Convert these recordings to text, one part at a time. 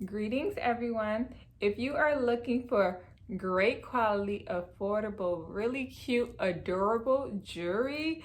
Greetings, everyone. If you are looking for great quality, affordable, really cute, adorable jewelry,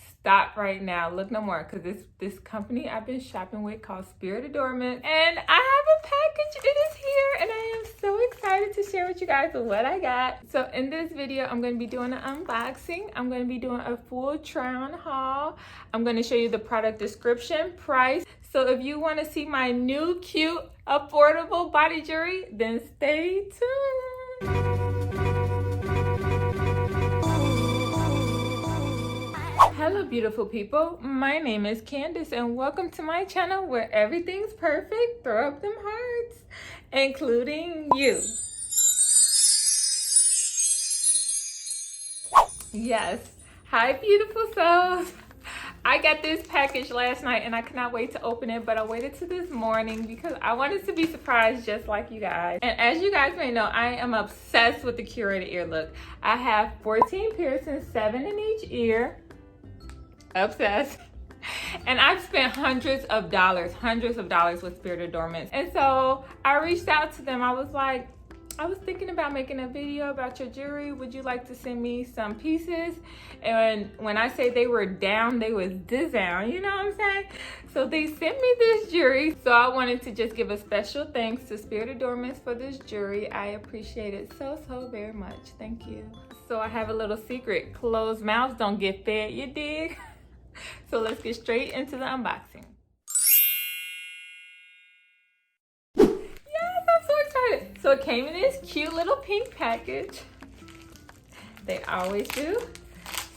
stop right now. Look no more, because this company I've been shopping with called Spirit Adornments, and I have a package. It is here, and I am so excited to share with you guys what I got. So in this video, I'm going to be doing an unboxing. I'm going to be doing a full try-on haul. I'm going to show you the product description, price. So if you want to see my new, cute, affordable body jewelry, then stay tuned. Hello, beautiful people. My name is Candace, and welcome to my channel where everything's perfect. Throw up them hearts, including you. Yes. Hi, beautiful souls. I got this package last night and I cannot wait to open it, but I waited till this morning because I wanted to be surprised just like you guys. And as you guys may know, I am obsessed with the curated ear look. I have 14 piercings, 7 in each ear. Obsessed. And I've spent hundreds of dollars with Spirit Adornments. And so I reached out to them. I was thinking about making a video about your jewelry. Would you like to send me some pieces? And when I say they were down, they was down, you know what I'm saying? So they sent me this jewelry. So I wanted to just give a special thanks to Spirit Adornments for this jewelry. I appreciate it so very much. Thank you. So I have a little secret. Closed mouths don't get fed, you dig? So let's get straight into the unboxing. So it came in this cute little pink package. They always do.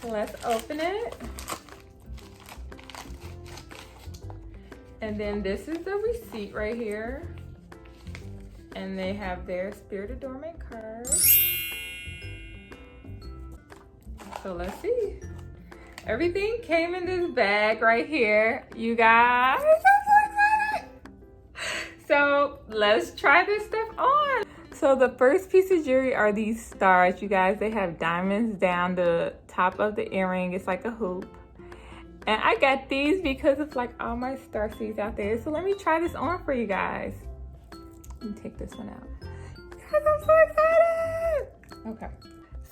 So let's open it. And then this is the receipt right here. And they have their Spirit Adornment card. So let's see. Everything came in this bag right here, you guys. So let's try this stuff on. So the first piece of jewelry are these stars, you guys. They have diamonds down the top of the earring. It's like a hoop. And I got these because it's like all my star seeds out there. So let me try this on for you guys. Let me take this one out. Guys, I'm so excited. Okay.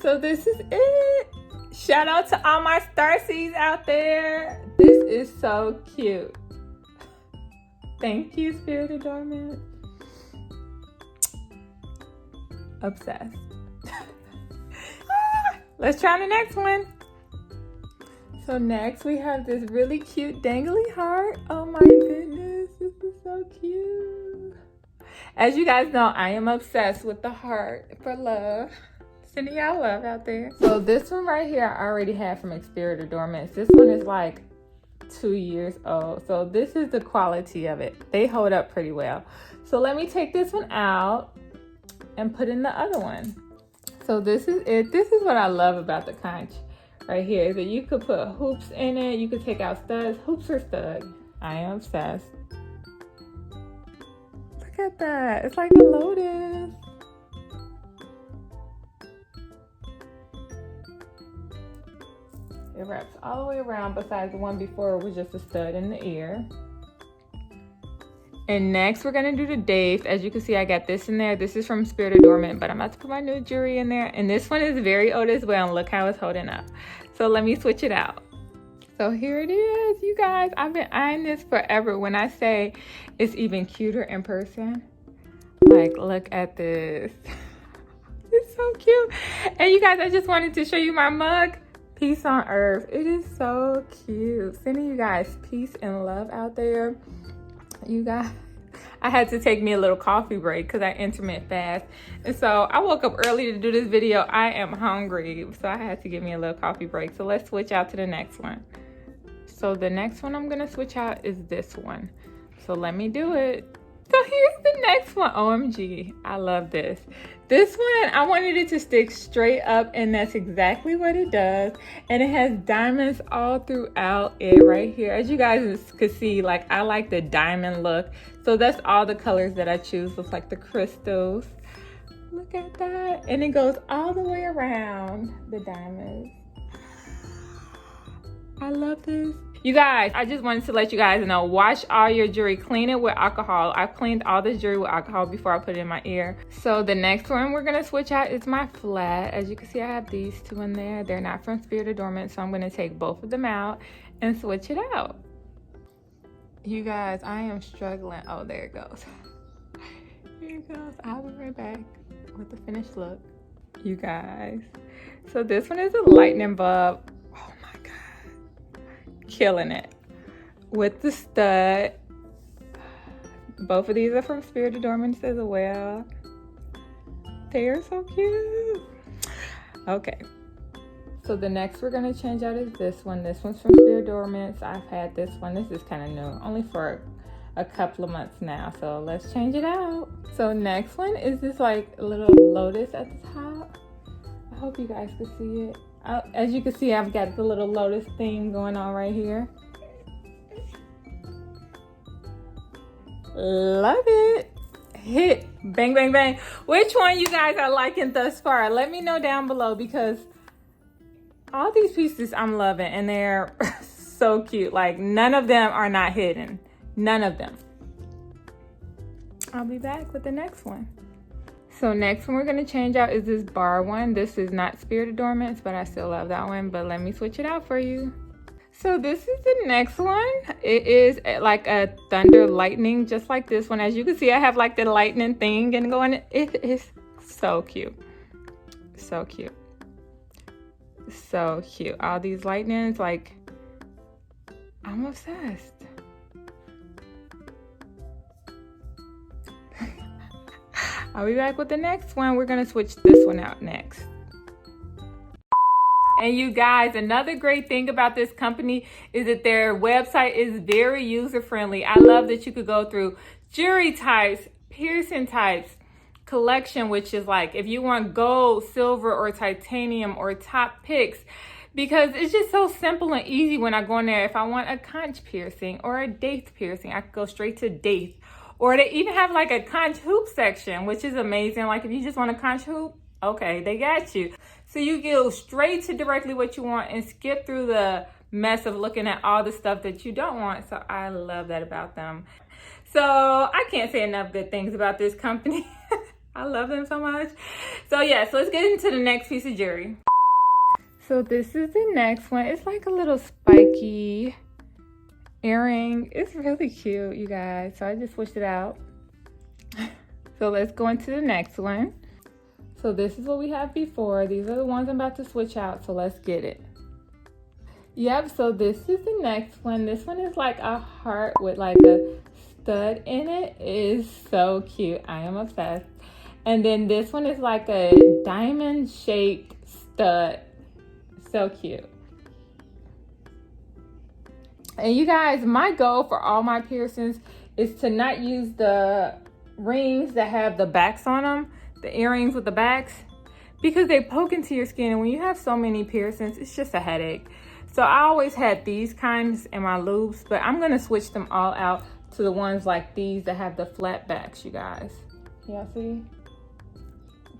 So this is it. Shout out to all my star seeds out there. This is so cute. Thank you, Spirit Adornment. Obsessed. Let's try the next one. So next we have this really cute dangly heart. Oh my goodness, this is so cute. As you guys know, I am obsessed with the heart for love. Sending y'all love out there. So this one right here I already had from Spirit Adornments. This one is like 2 years old. So this is the quality of it. They hold up pretty well. So let me take this one out and put in the other one. So this is it. This is what I love about the conch right here, is that you could put hoops in it. You could take out studs. Hoops or studs. I am obsessed. Look at that. It's like a lotus. It wraps all the way around, besides the one before was just a stud in the ear. And next we're gonna do the Dave. As you can see, I got this in there. This is from Spirit Adornment, but I'm about to put my new jewelry in there. And this one is very old as well, and look how it's holding up. So let me switch it out. So here it is, you guys. I've been eyeing this forever. When I say it's even cuter in person, like, look at this. It's so cute. And you guys, I just wanted to show you my mug. Peace on earth. It is so cute. Sending you guys peace and love out there. You guys, I had to take me a little coffee break because I intermittent fast. And so I woke up early to do this video. I am hungry. So I had to give me a little coffee break. So let's switch out to the next one. So the next one I'm going to switch out is this one. So let me do it. So here's the next one. OMG, I love this. This one, I wanted it to stick straight up, and that's exactly what it does. And it has diamonds all throughout it right here. As you guys could see, like, I like the diamond look. So that's all the colors that I choose. Looks like the crystals. Look at that. And it goes all the way around the diamonds. I love this. You guys, I just wanted to let you guys know, wash all your jewelry, clean it with alcohol. I've cleaned all this jewelry with alcohol before I put it in my ear. So the next one we're gonna switch out is my flat. As you can see, I have these two in there. They're not from Spirit Adornments, so I'm gonna take both of them out and switch it out. You guys, I am struggling. Oh, there it goes. Here it goes. I'll be right back with the finished look. You guys, so this one is a lightning bulb. Killing it with the stud. Both of these are from Spirit Adornments as well. They are so cute. Okay, so the next we're gonna change out is this one. This one's from Spirit Adornments. I've had this one. This is kind of new, only for a couple of months now, so let's change it out. So next one is this like little lotus at the top. I hope you guys can see it. As you can see, I've got the little lotus thing going on right here. Love it. Hit. Bang, bang, bang. Which one you guys are liking thus far? Let me know down below, because all these pieces I'm loving, and they're so cute. Like, none of them are not hidden. None of them. I'll be back with the next one. So next one we're going to change out is this bar one. This is not Spirit Adornments, but I still love that one. But let me switch it out for you. So this is the next one. It is like a thunder lightning, just like this one. As you can see, I have like the lightning thing and going. It is so cute. So cute. So cute. All these lightnings, like, I'm obsessed. I'll be back with the next one. We're gonna switch this one out next. And you guys, another great thing about this company is that their website is very user-friendly. I love that you could go through jewelry types, piercing types, collection, which is like if you want gold, silver, or titanium, or top picks, because it's just so simple and easy when I go in there. If I want a conch piercing or a daith piercing, I could go straight to daith. Or they even have like a conch hoop section, which is amazing. Like if you just want a conch hoop, okay, they got you. So you go straight to directly what you want and skip through the mess of looking at all the stuff that you don't want. So I love that about them. So I can't say enough good things about this company. I love them so much. So yes, let's get into the next piece of jewelry. So this is the next one. It's like a little spiky earring. It's really cute, you guys. So I just switched it out. So let's go into the next one. So this is what we have before. These are the ones I'm about to switch out. So let's get it. Yep, so this is the next one. This one is like a heart with like a stud in it. It is so cute. I am obsessed. And then this one is like a diamond shaped stud. So cute. And you guys, my goal for all my piercings is to not use the rings that have the backs on them, the earrings with the backs, because they poke into your skin. And when you have so many piercings, it's just a headache. So I always had these kinds in my loops, but I'm going to switch them all out to the ones like these that have the flat backs, you guys. Y'all see?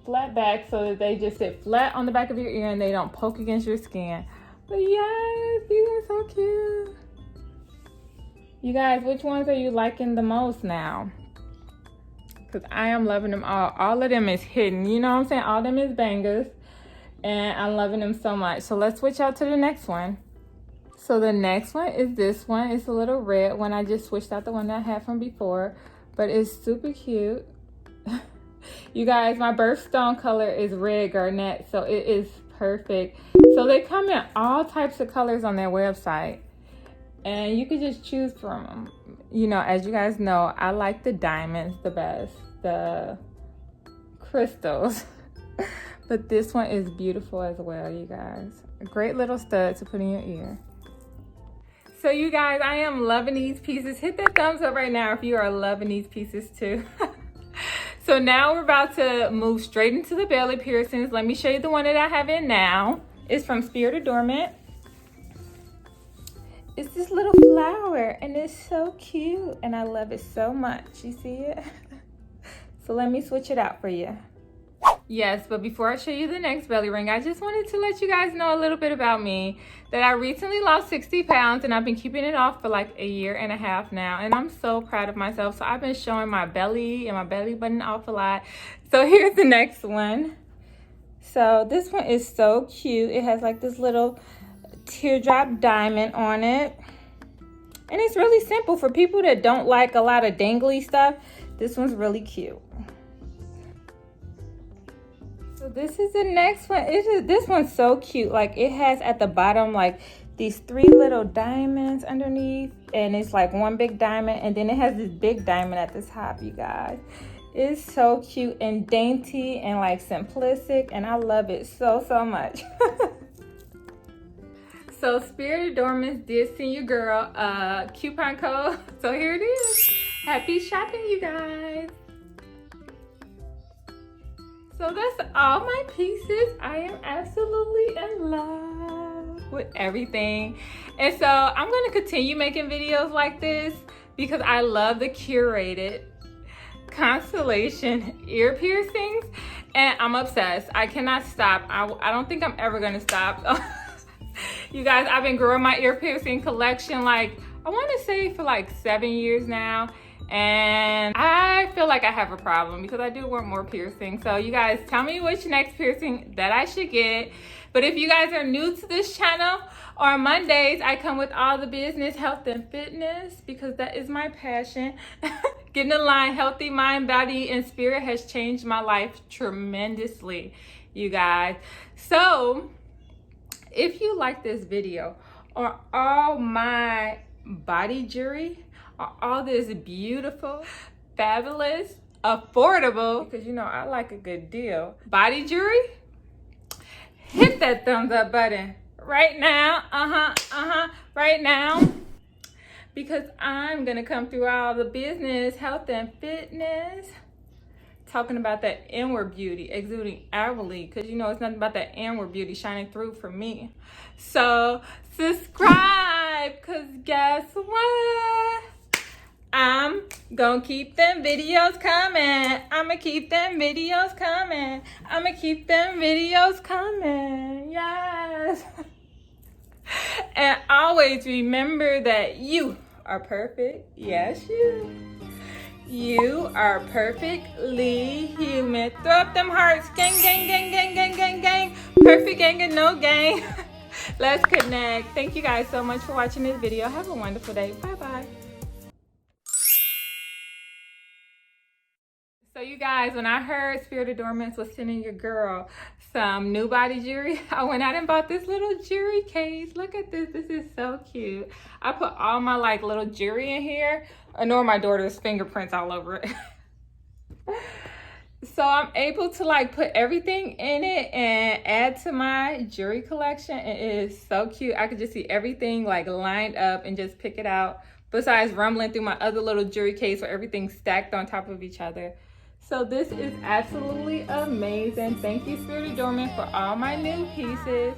Flat back, so that they just sit flat on the back of your ear and they don't poke against your skin. But yes, these are so cute. You guys, which ones are you liking the most now? Because I am loving them all. All of them is hidden. You know what I'm saying? All of them is bangers. And I'm loving them so much. So let's switch out to the next one. So the next one is this one. It's a little red one. I just switched out the one that I had from before. But it's super cute. You guys, my birthstone color is red garnet. So it is perfect. So they come in all types of colors on their website. And you could just choose from them. You know, as you guys know, I like the diamonds the best. The crystals. But this one is beautiful as well, you guys. A great little stud to put in your ear. So you guys, I am loving these pieces. Hit that thumbs up right now if you are loving these pieces too. So now we're about to move straight into the belly piercings. Let me show you the one that I have in now. It's from Spirit Adornment. It's this little flower and it's so cute and I love it so much. You see it? So let me switch it out for you. Yes, but before I show you the next belly ring, I just wanted to let you guys know a little bit about me. That I recently lost 60 pounds and I've been keeping it off for like a year and a half now. And I'm so proud of myself. So I've been showing my belly and my belly button off a lot. So here's the next one. So this one is so cute. It has like this little teardrop diamond on it. And it's really simple for people that don't like a lot of dangly stuff. This one's really cute. So this is the next one. This one's so cute. Like it has at the bottom like these 3 little diamonds underneath, and it's like one big diamond, and then it has this big diamond at the top, you guys. It's so cute and dainty and like simplistic, and I love it so much. So Spirit Adornments did send your girl a coupon code. So here it is. Happy shopping, you guys. So that's all my pieces. I am absolutely in love with everything. And so I'm going to continue making videos like this because I love the curated constellation ear piercings. And I'm obsessed. I cannot stop. I don't think I'm ever going to stop. You guys, I've been growing my ear piercing collection like, I want to say for like 7 years now. And I feel like I have a problem because I do want more piercing. So you guys tell me which next piercing that I should get. But if you guys are new to this channel, on Mondays I come with all the business, health and fitness, because that is my passion. Getting aligned, healthy mind, body, and spirit has changed my life tremendously, you guys. So if you like this video or all my body jewelry, all this beautiful, fabulous, affordable, because you know I like a good deal, body jewelry, hit that thumbs up button right now. Right now, because I'm gonna come through all the business, health and fitness, talking about that inward beauty exuding outwardly, because you know it's nothing about that inward beauty shining through for me. So subscribe, because guess what? I'm gonna keep them videos coming. I'ma keep them videos coming. I'ma keep them videos coming. Yes. And always remember that you are perfect. Yes, you. You are perfectly human. Throw up them hearts. Gang, gang, gang, gang, gang, gang, gang. Perfect gang and no gang. Let's connect. Thank you guys so much for watching this video. Have a wonderful day. Bye-bye. So you guys, when I heard Spirit Adornments was sending your girl some new body jewelry, I went out and bought this little jewelry case. Look at this. This is so cute. I put all my like little jewelry in here. I know my daughter's fingerprints all over it. So I'm able to like put everything in it and add to my jewelry collection. It is so cute. I could just see everything like lined up and just pick it out. Besides rumbling through my other little jewelry case where everything's stacked on top of each other. So this is absolutely amazing. Thank you, Spirit Adornment, for all my new pieces.